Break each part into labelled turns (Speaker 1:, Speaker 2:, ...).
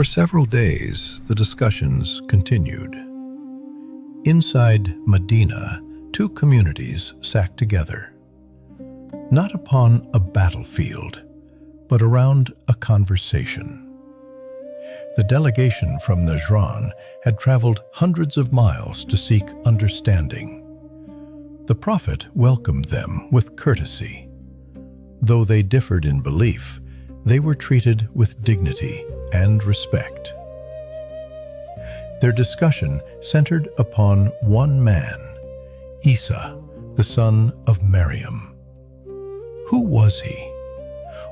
Speaker 1: For several days, the discussions continued. Inside Medina, two communities sat together, not upon a battlefield, but around a conversation. The delegation from Najrān had traveled hundreds of miles to seek understanding. The Prophet welcomed them with courtesy. Though they differed in belief, they were treated with dignity and respect. Their discussion centered upon one man, ʿīsā, the son of Maryam. Who was he?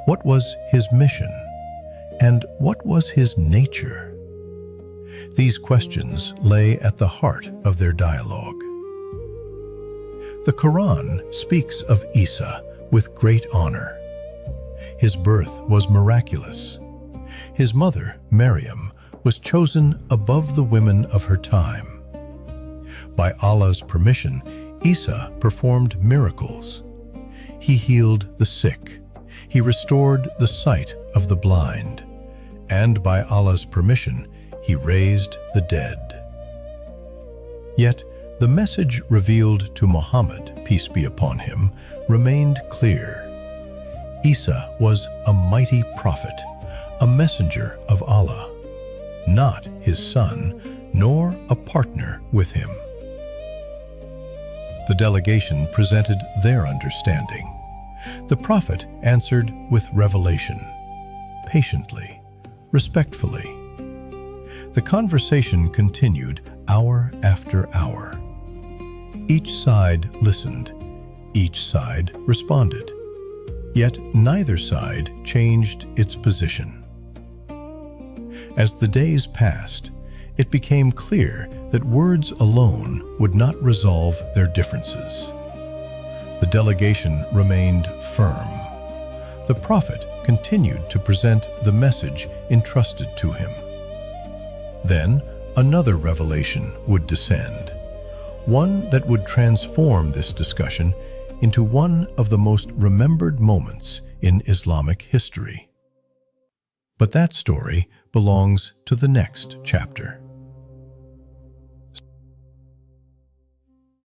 Speaker 1: What was his mission? And what was his nature? These questions lay at the heart of their dialogue. The Quran speaks of Isa with great honor. His birth was miraculous. His mother, Maryam, was chosen above the women of her time. By Allah's permission, Isa performed miracles. He healed the sick. He restored the sight of the blind. And by Allah's permission, he raised the dead. Yet, the message revealed to Muhammad, peace be upon him, remained clear. Isa was a mighty prophet, a messenger of Allah, not his son, nor a partner with him. The delegation presented their understanding. The Prophet answered with revelation, patiently, respectfully. The conversation continued hour after hour. Each side listened, each side responded, yet neither side changed its position. As the days passed, it became clear that words alone would not resolve their differences. The delegation remained firm. The Prophet continued to present the message entrusted to him. Then another revelation would descend, one that would transform this discussion into one of the most remembered moments in Islamic history. But that story belongs to the next chapter.